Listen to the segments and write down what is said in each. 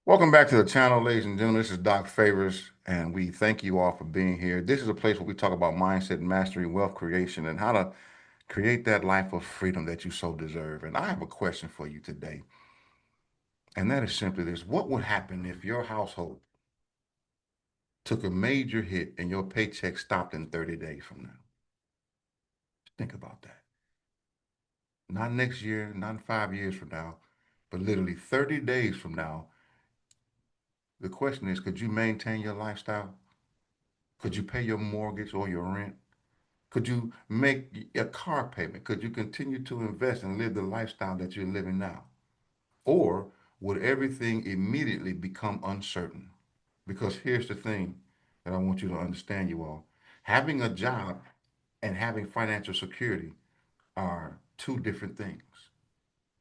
Welcome back to the channel, ladies and gentlemen. This is Doc Favors, and we thank you all for being here. This is a place where we talk about mindset mastery, wealth creation, and how to create that life of freedom that you so deserve. And I have a question for you today, and that is simply this. What would happen if your household took a major hit and your paycheck stopped in 30 days from now? Think about that. Not next year, not 5 years from now, but literally 30 days from now. The question is, could you maintain your lifestyle? Could you pay your mortgage or your rent? Could you make a car payment? Could you continue to invest and live the lifestyle that you're living now? Or would everything immediately become uncertain? Because here's the thing that I want you to understand, you all. Having a job and having financial security are two different things.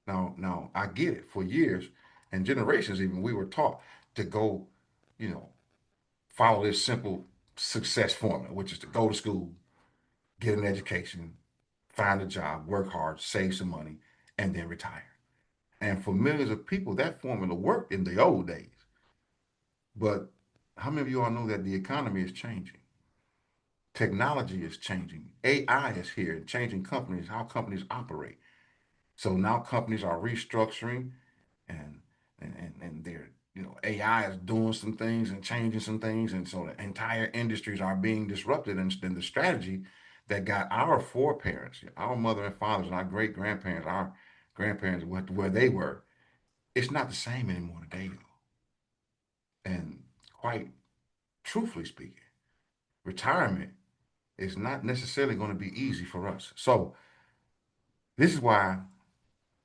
Now I get it. For years and generations even, we were taught to go, you know, follow this simple success formula, which is to go to school, get an education, find a job, work hard, save some money, and then retire. And for millions of people, that formula worked in the old days. But how many of you all know that the economy is changing? Technology is changing. AI is here and changing companies, how companies operate. So now companies are restructuring and and they're AI is doing some things and changing some things, and so the entire industries are being disrupted. And then the strategy that got our foreparents, our mother and fathers, and our great grandparents, our grandparents, where they were, it's not the same anymore today. And quite truthfully speaking, retirement is not necessarily going to be easy for us. So this is why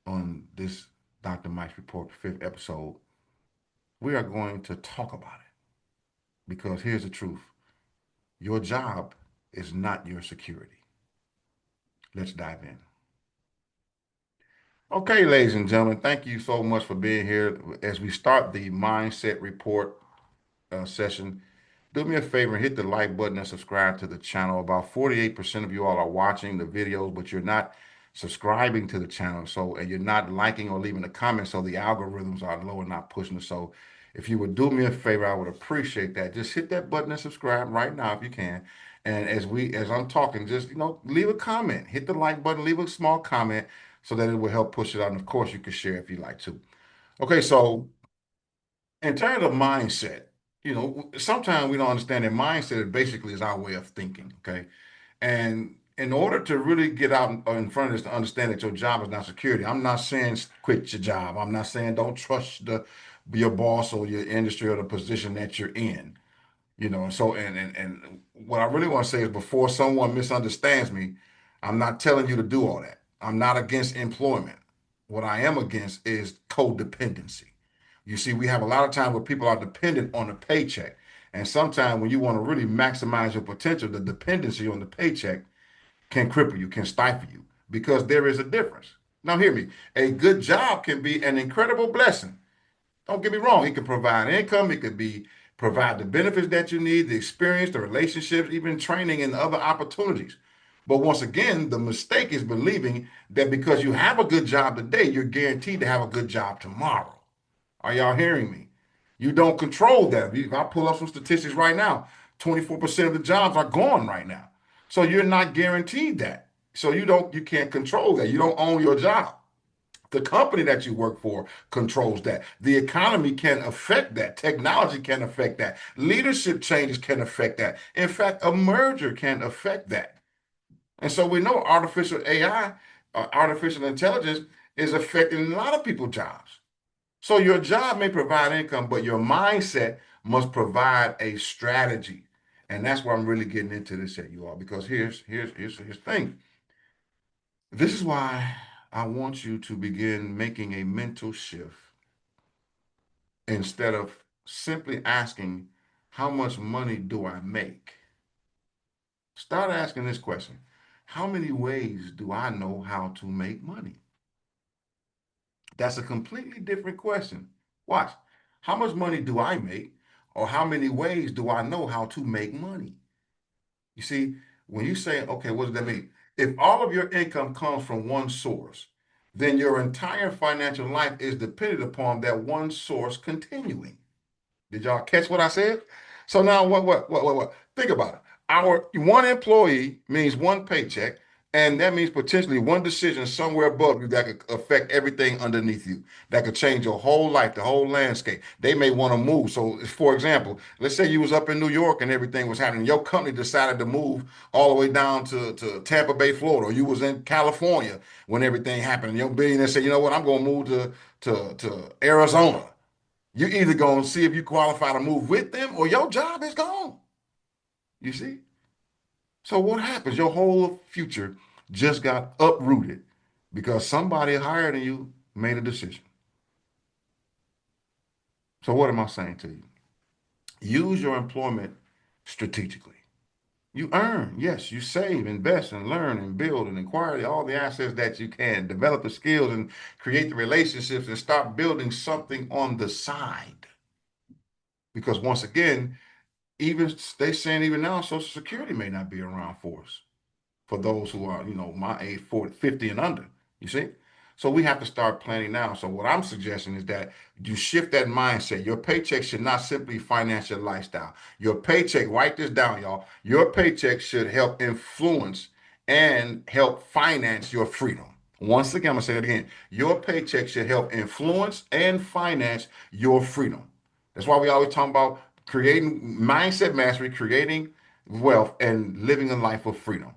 on this Dr. Mike's Report, fifth episode, we are going to talk about it. Because here's the truth. Your job is not your security. Let's dive in. Okay, ladies and gentlemen, thank you so much for being here. As we start the Mindset Report session, do me a favor and hit the like button and subscribe to the channel. About 48% of you all are watching the videos, but you're not subscribing to the channel. So, and you're not liking or leaving a comment. So the algorithms are low and not pushing us. So if you would do me a favor, I would appreciate that. Just hit that button and subscribe right now if you can. And as I'm talking, just, leave a comment, hit the like button, leave a small comment so that it will help push it out. And of course, you can share if you like to. Okay, so in terms of mindset, sometimes we don't understand that mindset basically is our way of thinking. Okay. And in order to really get out in front of this to understand that your job is not security, I'm not saying quit your job. I'm not saying don't trust your boss or your industry or the position that you're in. So and what I really want to say is before someone misunderstands me, I'm not telling you to do all that. I'm not against employment. What I am against is codependency. You see, we have a lot of times where people are dependent on a paycheck. And sometimes when you want to really maximize your potential, the dependency on the paycheck can cripple you, can stifle you, because there is a difference. Now, hear me. A good job can be an incredible blessing. Don't get me wrong. It can provide income. It could be provide the benefits that you need, the experience, the relationships, even training and other opportunities. But once again, the mistake is believing that because you have a good job today, you're guaranteed to have a good job tomorrow. Are y'all hearing me? You don't control that. If I pull up some statistics right now, 24% of the jobs are gone right now. So you're not guaranteed that. So you can't control that. You don't own your job. The company that you work for controls that. The economy can affect that. Technology can affect that. Leadership changes can affect that. In fact, a merger can affect that. And so we know artificial AI, artificial intelligence, is affecting a lot of people's jobs. So your job may provide income, but your mindset must provide a strategy. And that's why I'm really getting into this at you all, because here's the thing. This is why I want you to begin making a mental shift instead of simply asking, how much money do I make? Start asking this question. How many ways do I know how to make money? That's a completely different question. Watch. How much money do I make? Or how many ways do I know how to make money? You see, when you say, okay, what does that mean? If all of your income comes from one source, then your entire financial life is dependent upon that one source continuing. Did y'all catch what I said? So now what? Think about it. Our one employee means one paycheck, and that means potentially one decision somewhere above you that could affect everything underneath you. That could change your whole life, the whole landscape. They may want to move. So, for example, let's say you was up in New York and everything was happening. Your company decided to move all the way down to Tampa Bay, Florida, or you was in California when everything happened. And your billionaire said, you know what, I'm gonna move to Arizona. You're either going to see if you qualify to move with them or your job is gone. You see? So what happens? Your whole future just got uprooted because somebody higher than you made a decision. So what am I saying to you? Use your employment strategically. You earn, yes, you save, invest, and learn and build and acquire all the assets that you can. Develop the skills and create the relationships and start building something on the side. Because once again, even they saying even now Social Security may not be around for us for those who are, my age, 40, 50 and under. You see? So we have to start planning now. So what I'm suggesting is that you shift that mindset. Your paycheck should not simply finance your lifestyle. Your paycheck, write this down, y'all. Your paycheck should help influence and help finance your freedom. Once again, I'm gonna say that again. Your paycheck should help influence and finance your freedom. That's why we always talk about creating mindset mastery, creating wealth, and living a life of freedom.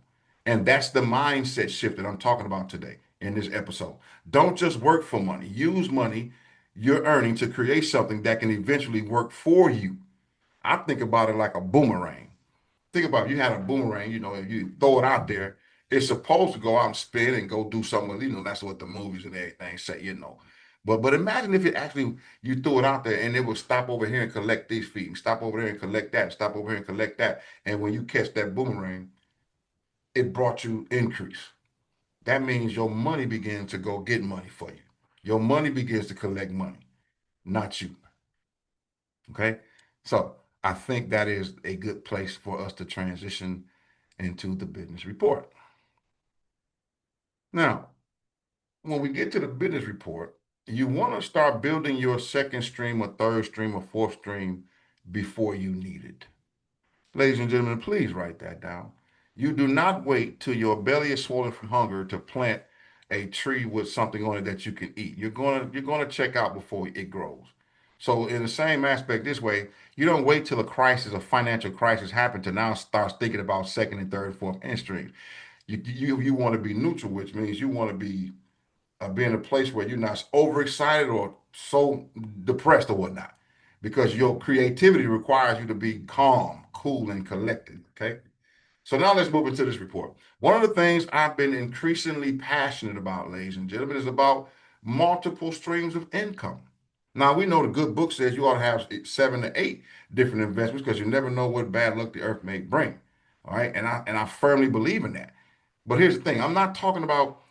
And that's the mindset shift that I'm talking about today in this episode. Don't just work for money. Use money you're earning to create something that can eventually work for you. I think about it like a boomerang. Think about it, you had a boomerang, if you throw it out there, it's supposed to go out and spin and go do something. That's what the movies and everything say. But imagine if it actually you threw it out there and it would stop over here and collect these feet, and stop over there and collect that, and stop over here and collect that. And when you catch that boomerang, it brought you increase. That means your money begins to go get money for you. Your money begins to collect money, not you. Okay. So I think that is a good place for us to transition into the business report. Now, when we get to the business report, you want to start building your second stream or third stream or fourth stream before you need it. Ladies and gentlemen, please write that down. You do not wait till your belly is swollen from hunger to plant a tree with something on it that you can eat. You're gonna check out before it grows. So in the same aspect, this way, you don't wait till a crisis, a financial crisis happen to now start thinking about second and third, fourth, and stream. You want to be neutral, which means you want to be in a place where you're not overexcited or so depressed or whatnot, because your creativity requires you to be calm, cool, and collected. Okay. So now let's move into this report. One of the things I've been increasingly passionate about, ladies and gentlemen, is about multiple streams of income. Now we know the good book says you ought to have 7 to 8 different investments because you never know what bad luck the earth may bring. All right. And I firmly believe in that. But here's the thing, I'm not talking about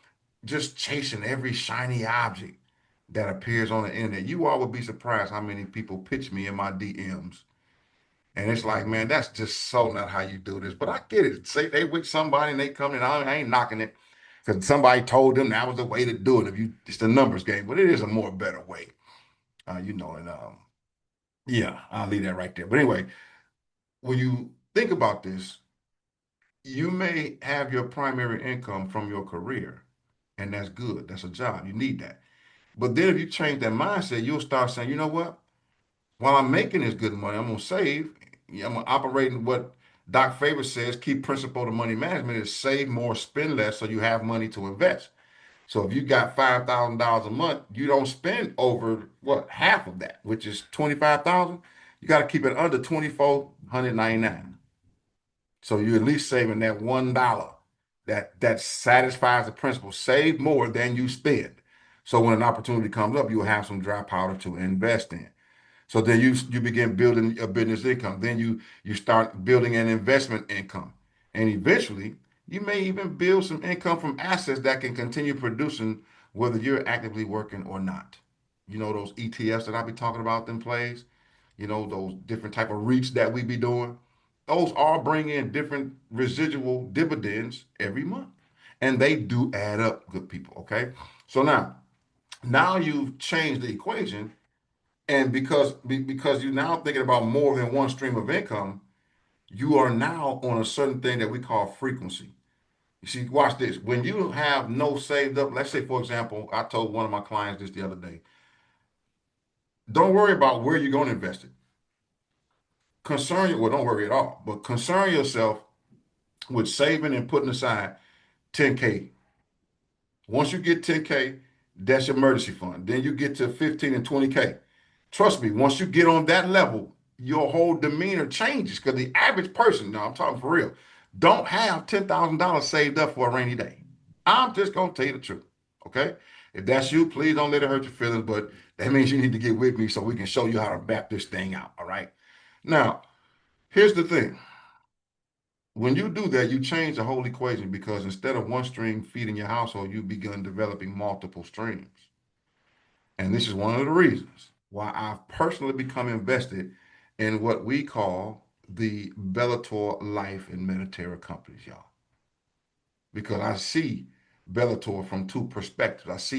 just chasing every shiny object that appears on the internet. You all would be surprised how many people pitch me in my DMs. And it's like, man, that's just so not how you do this. But I get it. Say they with somebody and they come in, I ain't knocking it because somebody told them that was the way to do it. If you, it's the numbers game, but it is a more better way, and yeah, I'll leave that right there. But anyway, when you think about this, you may have your primary income from your career, and that's good. That's a job. You need that. But then if you change that mindset, you'll start saying, you know what? While I'm making this good money, I'm gonna save. I'm gonna operate in what Doc Favor says, key principle of money management is save more, spend less, so you have money to invest. So if you got $5,000 a month, you don't spend over what half of that, which is 25,000. You got to keep it under 2,499. So you're at least saving that $1 that satisfies the principle. Save more than you spend. So when an opportunity comes up, you'll have some dry powder to invest in. So then you begin building a business income. Then you start building an investment income. And eventually you may even build some income from assets that can continue producing whether you're actively working or not. Those ETFs that I be talking about, them plays, those different type of REITs that we be doing. Those all bring in different residual dividends every month. And they do add up, good people, okay? So now you've changed the equation, and because you're now thinking about more than one stream of income, you are now on a certain thing that we call frequency. You see, watch this. When you have no saved up, let's say, for example, I told one of my clients this the other day, don't worry about where you're going to invest it. Well, don't worry at all, but concern yourself with saving and putting aside 10K. Once you get 10K, that's your emergency fund. Then you get to 15 and 20K. Trust me, once you get on that level, your whole demeanor changes because the average person, now I'm talking for real, don't have $10,000 saved up for a rainy day. I'm just going to tell you the truth. Okay? If that's you, please don't let it hurt your feelings, but that means you need to get with me so we can show you how to map this thing out. All right? Now, here's the thing. When you do that, you change the whole equation because instead of one stream feeding your household, you begun developing multiple streams. And this is one of the reasons why I've personally become invested in what we call the Bellator Life and Mediterra companies, y'all, because I see Bellator from two perspectives.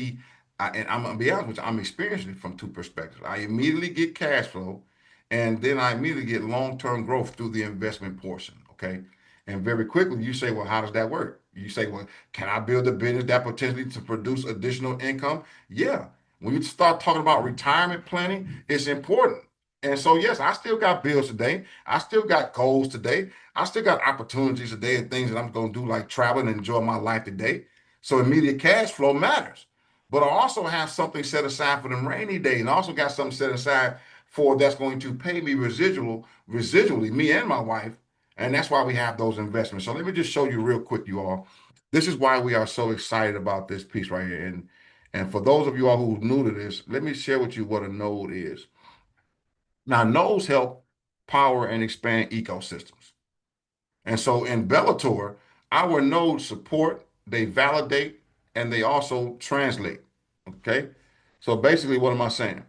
And I'm gonna be honest with you, I'm experiencing it from two perspectives. I immediately get cash flow, and then I immediately get long-term growth through the investment portion. Okay. And very quickly, you say, well, how does that work? You say, well, can I build a business that potentially to produce additional income? Yeah. When you start talking about retirement planning, it's important. And so, yes, I still got bills today. I still got goals today. I still got opportunities today and things that I'm going to do, like travel and enjoy my life today. So immediate cash flow matters. But I also have something set aside for them rainy days, and I also got something set aside for that's going to pay me residually, me and my wife. And that's why we have those investments. So let me just show you real quick, you all. This is why we are so excited about this piece right here. And for those of you all who are new to this, let me share with you what a node is. Now, nodes help power and expand ecosystems. And so in Bellator, our nodes support, they validate, and they also translate. Okay. So basically, what am I saying?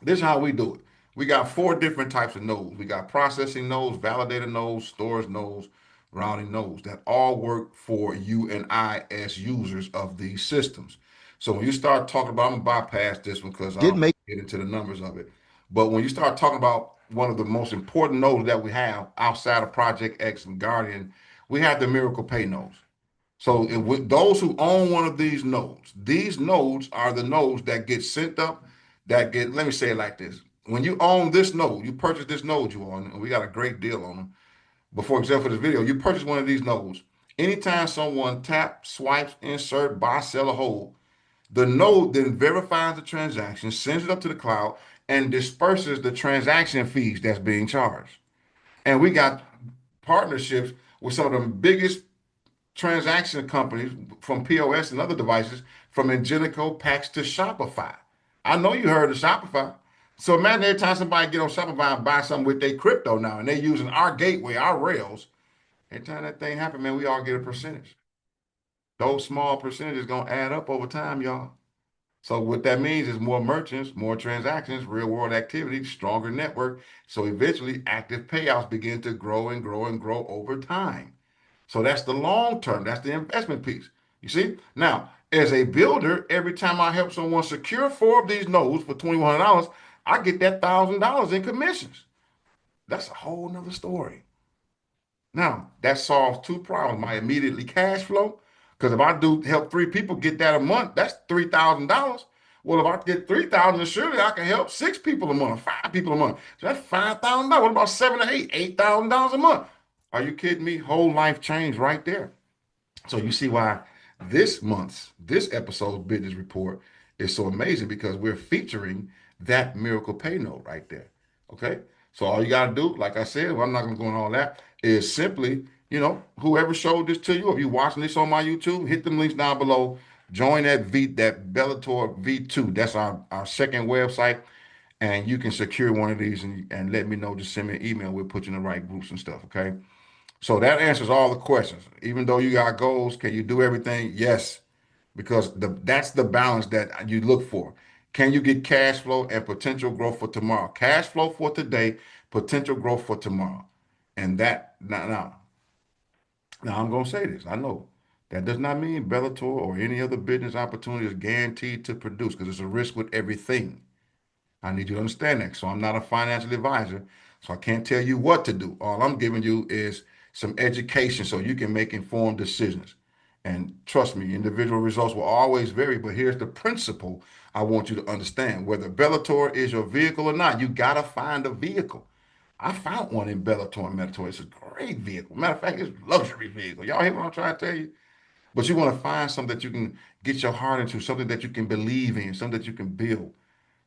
This is how we do it. We got four different types of nodes. We got processing nodes, validator nodes, storage nodes, routing nodes that all work for you and I as users of these systems. So when you start talking about, I'm gonna bypass this one because I Did don't make get into the numbers of it. But when you start talking about one of the most important nodes that we have outside of Project X and Guardian, we have the Miracle Pay nodes. So with those who own one of these nodes are the nodes that get sent up, let me say it like this. When you own this node, you purchase this node you own, and we got a great deal on them. But for example, for this video, you purchase one of these nodes. Anytime someone tap, swipes, insert, buy, sell, or hold, the node then verifies the transaction, sends it up to the cloud, and disperses the transaction fees that's being charged. And we got partnerships with some of the biggest transaction companies from POS and other devices, from Ingenico, Pax to Shopify. I know you heard of Shopify. So imagine every time somebody get on Shopify and buy something with their crypto now, and they're using our gateway, our rails. Every time that thing happen, man, we all get a percentage. Those small percentages gonna add up over time, y'all. So what that means is more merchants, more transactions, real world activity, stronger network. So eventually active payouts begin to grow and grow and grow over time. So that's the long term. That's the investment piece. You see? Now, as a builder, every time I help someone secure four of these nodes for $2,100, I get that $1,000 in commissions. That's a whole nother story. Now, that solves two problems. My immediately cash flow, because if I do help three people get that a month, that's $3,000. Well, if I get 3,000, surely I can help six people a month, five people a month. So that's $5,000. What about seven or $8,000 a month? Are you kidding me? Whole life change right there. So you see why this episode's business report is so amazing because we're featuring that miracle pay note right there. Okay. So all you got to do, like I said, well, I'm not going to go on all that, is simply, whoever showed this to you, if you're watching this on my YouTube, hit them links down below. Join that Bellator V2. That's our second website. And you can secure one of these and let me know. Just send me an email. We'll put you in the right groups and stuff. Okay. So that answers all the questions. Even though you got goals, can you do everything? Yes, because that's the balance that you look for. Can you get cash flow and potential growth for tomorrow? Cash flow for today, potential growth for tomorrow. And that now I'm gonna say this. I know That does not mean Bellator or any other business opportunity is guaranteed to produce because it's a risk with everything. I need you to understand that. So I'm not a financial advisor, so I can't tell you what to do. All I'm giving you is some education so you can make informed decisions. And trust me, individual results will always vary, but here's the principle I want you to understand. Whether Bellator is your vehicle or not, you gotta find a vehicle. I found one in Bellator and Metator. It's a great vehicle. Matter of fact, it's a luxury vehicle. Y'all hear what I'm trying to tell you? But you want to find something that you can get your heart into, something that you can believe in, something that you can build.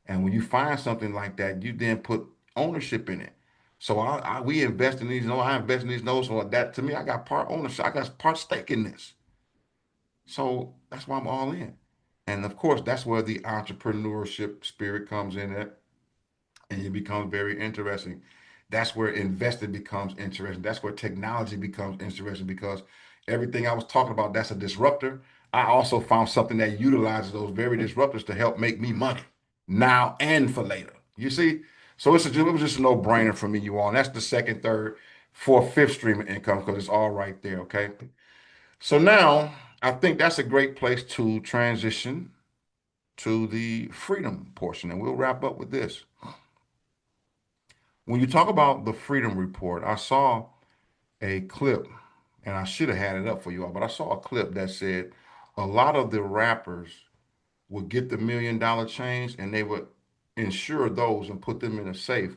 And when you find something like that, you then put ownership in it. So we invest in these notes. I invest in these notes. So that to me, I got part ownership. I got part stake in this. So that's why I'm all in. And of course, that's where the entrepreneurship spirit comes in at, and it becomes very interesting. That's where investing becomes interesting. That's where technology becomes interesting because everything I was talking about, that's a disruptor. I also found something that utilizes those very disruptors to help make me money now and for later. You see? So it was just a no-brainer for me, you all. And that's the second, third, fourth, fifth stream of income because it's all right there, okay? So now I think that's a great place to transition to the freedom portion, and we'll wrap up with this. When you talk about the Freedom Report, I saw a clip, and I should have had it up for you all, but I saw a clip that said a lot of the rappers would get the $1 million chains and they would insure those and put them in a safe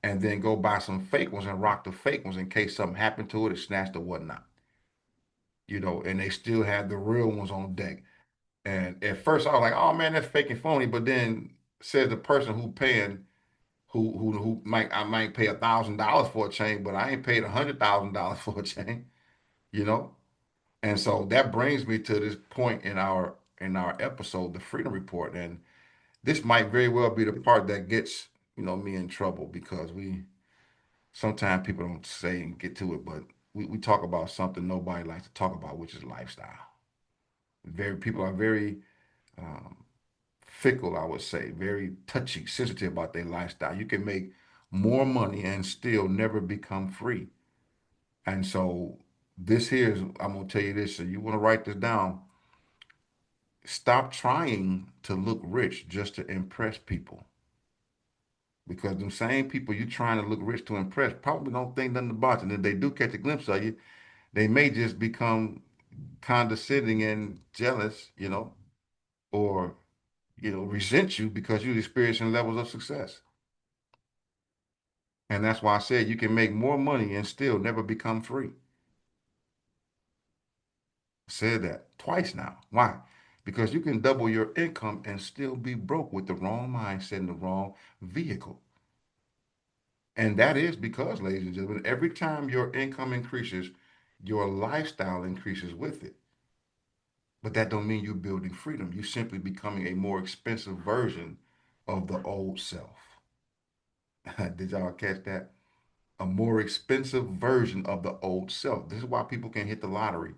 and then go buy some fake ones and rock the fake ones in case something happened to it, it snatched or whatnot. And they still had the real ones on deck. And at first I was like, oh man, that's fake and phony. But then said the person who paying who I might pay $1,000 for a chain, but I ain't paid $100,000 for a chain, you know. And so that brings me to this point in our episode, the Freedom Report, and this might very well be the part that gets me in trouble because we sometimes people don't say and get to it, but we talk about something nobody likes to talk about, which is lifestyle. Very people are very um, fickle, I would say, very touchy, sensitive about their lifestyle. You can make more money and still never become free. And so this here is, I'm gonna tell you this, so you want to write this down. Stop trying to look rich just to impress people. Because them same people you trying to look rich to impress probably don't think nothing about you. And if they do catch a glimpse of you, they may just become condescending and jealous, or resent you because you're experiencing levels of success. And that's why I said you can make more money and still never become free. I said that twice now. Why? Because you can double your income and still be broke with the wrong mindset and the wrong vehicle. And that is because, ladies and gentlemen, every time your income increases, your lifestyle increases with it. But that don't mean you're building freedom. You're simply becoming a more expensive version of the old self. Did y'all catch that? A more expensive version of the old self. This is why people can hit the lottery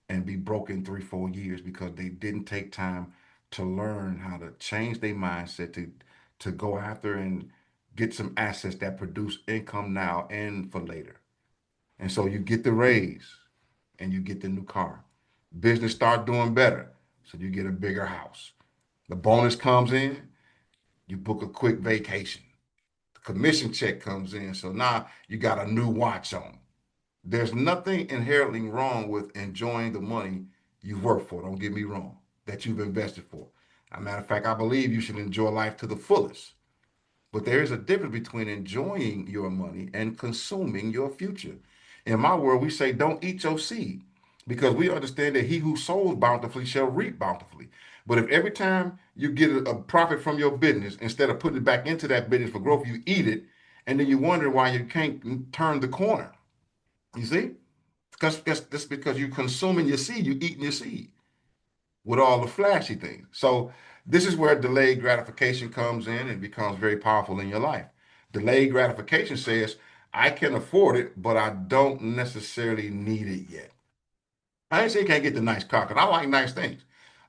and be broke in 3, 4 years because they didn't take time to learn how to change their mindset to go after and get some assets that produce income now and for later. And so you get the raise and you get the new car. Business start doing better, so you get a bigger house. The bonus comes in, you book a quick vacation. The commission check comes in, so now you got a new watch on. There's nothing inherently wrong with enjoying the money you've worked for. Don't get me wrong, that you've invested for. As a matter of fact, I believe you should enjoy life to the fullest. But there is a difference between enjoying your money and consuming your future. In my world, we say, don't eat your seed because we understand that he who sows bountifully shall reap bountifully. But if every time you get a profit from your business, instead of putting it back into that business for growth, you eat it, and then you wonder why you can't turn the corner. You see? Because that's because you're consuming your seed, you're eating your seed with all the flashy things. So this is where delayed gratification comes in and becomes very powerful in your life. Delayed gratification says, I can afford it, but I don't necessarily need it yet. I ain't say you can't get the nice car, because I like nice things.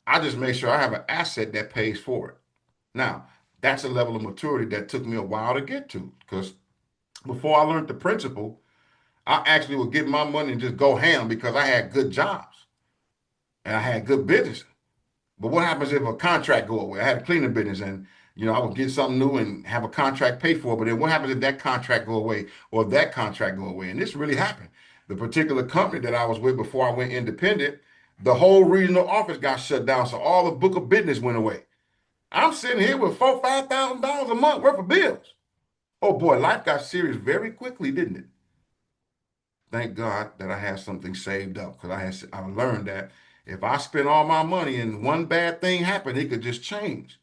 I just make sure I have an asset that pays for it. Now, that's a level of maturity that took me a while to get to, because before I learned the principle, I actually would get my money and just go ham because I had good jobs. and I had good business. But what happens if a contract go away? I had a cleaning business, and I would get something new and have a contract paid for. But then what happens if that contract go away or that contract go away? And this really happened. The particular company that I was with before I went independent, the whole regional office got shut down, so all the book of business went away. I'm sitting here with $4,000, $5,000 a month worth of bills. Oh boy, life got serious very quickly, didn't it? Thank God that I had something saved up because I learned that if I spent all my money and one bad thing happened, it could just change.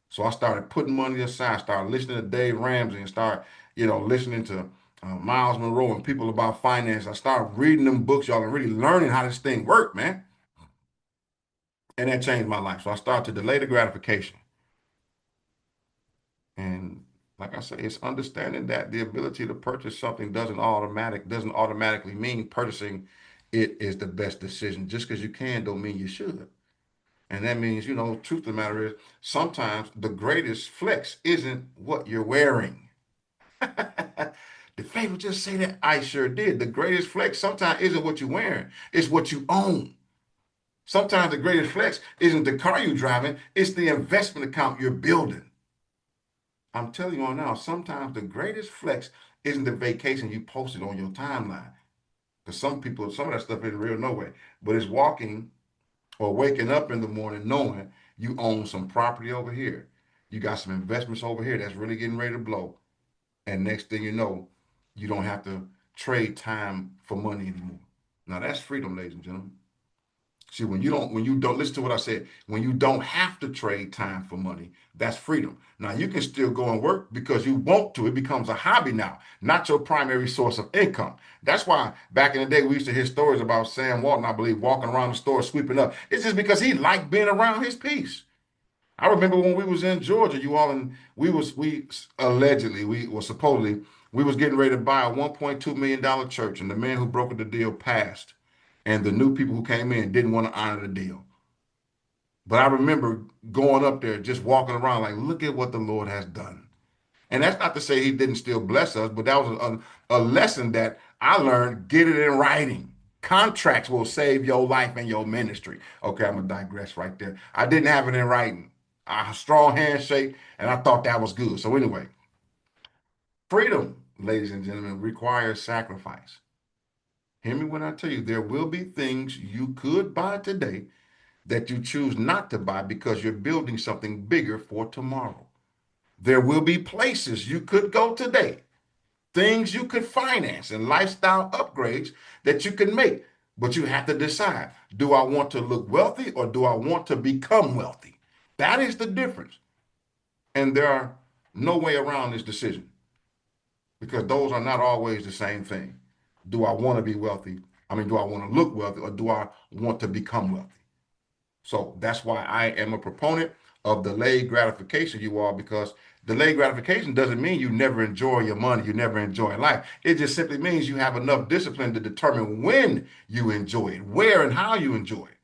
So I started putting money aside, started listening to Dave Ramsey and started, listening to Miles Monroe and people about finance. I started reading them books, y'all, and really learning how this thing worked, man. And that changed my life. So I started to delay the gratification. And like I say, it's understanding that the ability to purchase something doesn't automatically mean purchasing it is the best decision. Just because you can don't mean you should. And that means, truth of the matter is sometimes the greatest flex isn't what you're wearing. Did Favor just say that? I sure did. The greatest flex sometimes isn't what you're wearing, it's what you own. Sometimes the greatest flex isn't the car you're driving, it's the investment account you're building. I'm telling you all now, sometimes the greatest flex isn't the vacation you posted on your timeline. Because some people, some of that stuff isn't real no way. But it's walking or waking up in the morning knowing you own some property over here. You got some investments over here that's really getting ready to blow. And next thing you know, you don't have to trade time for money anymore. Now that's freedom, ladies and gentlemen. See, when you don't listen to what I said, when you don't have to trade time for money, that's freedom. Now you can still go and work because you want to. It becomes a hobby now, not your primary source of income. That's why back in the day we used to hear stories about Sam Walton, I believe, walking around the store sweeping up. It's just because he liked being around his peace. I remember when we was in Georgia, you all, and we allegedly we was supposedly we was getting ready to buy a $1.2 million church, and the man who brokered the deal passed, and the new people who came in didn't want to honor the deal. But I remember going up there, just walking around like, look at what the Lord has done. And that's not to say He didn't still bless us, but that was a lesson that I learned. Get it in writing. Contracts will save your life and your ministry. Okay, I'm gonna digress right there. I didn't have it in writing. A strong handshake, and I thought that was good. So anyway, freedom, ladies and gentlemen, requires sacrifice. Hear me when I tell you there will be things you could buy today that you choose not to buy because you're building something bigger for tomorrow. There will be places you could go today, things you could finance and lifestyle upgrades that you can make, but you have to decide, do I want to look wealthy or do I want to become wealthy? That is the difference. And there are no way around this decision because those are not always the same thing. Do I want to be wealthy? I mean, do I want to look wealthy or do I want to become wealthy? So that's why I am a proponent of delayed gratification, you all, because delayed gratification doesn't mean you never enjoy your money, you never enjoy life. It just simply means you have enough discipline to determine when you enjoy it, where and how you enjoy it.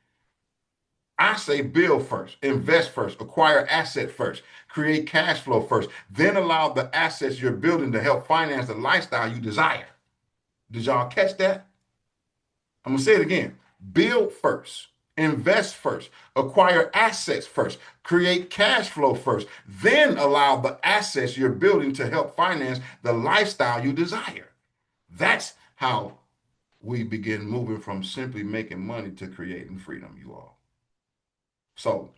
I say build first, invest first, acquire asset first, create cash flow first, then allow the assets you're building to help finance the lifestyle you desire. Did y'all catch that? I'm going to say it again. Build first, invest first, acquire assets first, create cash flow first, then allow the assets you're building to help finance the lifestyle you desire. That's how we begin moving from simply making money to creating freedom, you all. So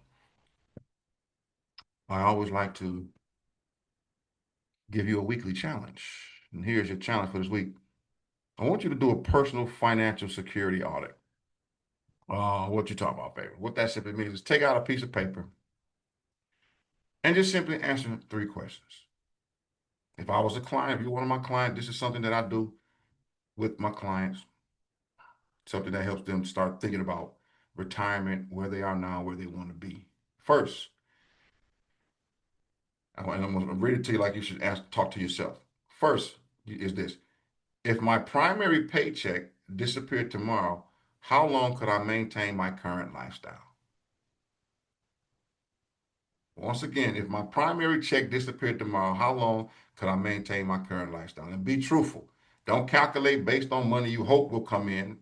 I always like to give you a weekly challenge. And here's your challenge for this week. I want you to do a personal financial security audit. What you talking about, baby? What that simply means is take out a piece of paper and just simply answer three questions. If I was a client, if you're one of my clients, this is something that I do with my clients, something that helps them start thinking about retirement, where they are now, where they want to be. First, and I'm going to read it to you like you should talk to yourself. First is this. If my primary paycheck disappeared tomorrow, how long could I maintain my current lifestyle? Once again, if my primary check disappeared tomorrow, how long could I maintain my current lifestyle? And be truthful. Don't calculate based on money you hope will come in.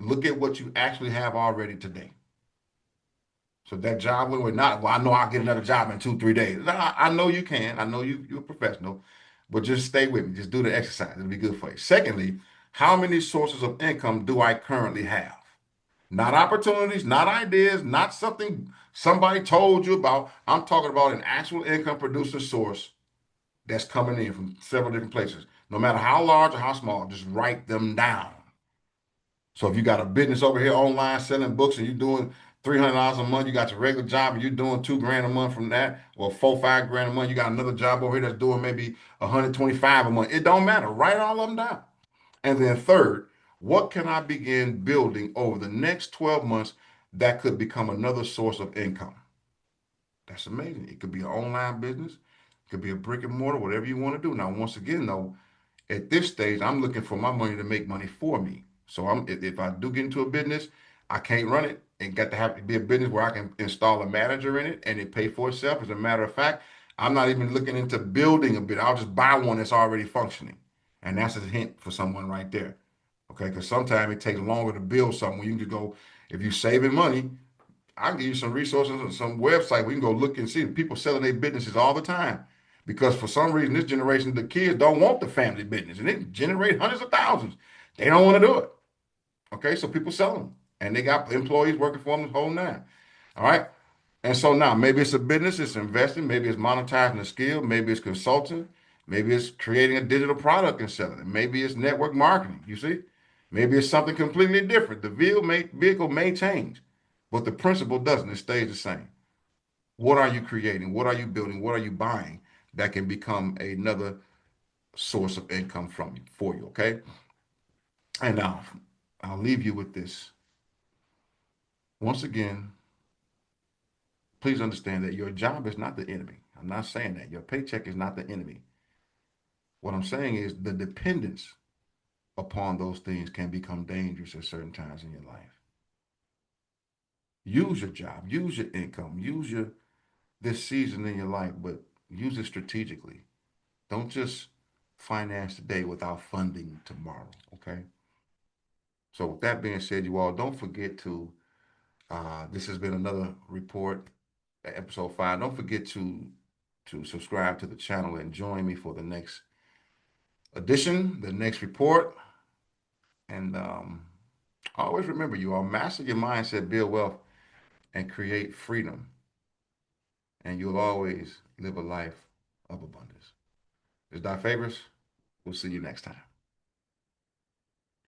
Look at what you actually have already today. So that job will not, well, I know I'll get another job in 2, 3 days. I know you can. I know you're a professional, but just stay with me. Just do the exercise. It'll be good for you. Secondly, how many sources of income do I currently have? Not opportunities, not ideas, not something somebody told you about. I'm talking about an actual income producing source that's coming in from several different places. No matter how large or how small, just write them down. So if you got a business over here online selling books and you're doing $300 a month, you got your regular job and you're doing 2 grand a month from that, or 4, 5 grand a month, you got another job over here that's doing maybe 125 a month. It don't matter. Write all of them down. And then third, what can I begin building over the next 12 months that could become another source of income? That's amazing. It could be an online business, it could be a brick and mortar, whatever you want to do. Now, once again, though, at this stage, I'm looking for my money to make money for me. So if I do get into a business, I can't run it. It got to have to be a business where I can install a manager in it and it pay for itself. As a matter of fact, I'm not even looking into building a bit. I'll just buy one that's already functioning. And that's a hint for someone right there. Okay, because sometimes it takes longer to build something. You can go, if you're saving money, I can give you some resources and some website. We can go look and see people selling their businesses all the time. Because for some reason, this generation, the kids don't want the family business and it generate hundreds of thousands. They don't want to do it. Okay, so people sell them and they got employees working for them the whole nine. All right. And so now maybe it's a business, it's investing, maybe it's monetizing a skill, maybe it's consulting, maybe it's creating a digital product and selling it, maybe it's network marketing. You see, maybe it's something completely different. The vehicle may change, but the principle doesn't. It stays the same. What are you creating? What are you building? What are you buying that can become another source of income from you for you? Okay. And now I'll leave you with this. Once again, please understand that your job is not the enemy. I'm not saying that. Your paycheck is not the enemy. What I'm saying is the dependence upon those things can become dangerous at certain times in your life. Use your job, use your income, use your this season in your life, but use it strategically. Don't just finance today without funding tomorrow. Okay. So with that being said, you all don't forget to. This has been another report, episode 5. Don't forget to subscribe to the channel and join me for the next edition, the next report. And always remember, you all master your mindset, build wealth, and create freedom. And you'll always live a life of abundance. This is Doc Favors. We'll see you next time.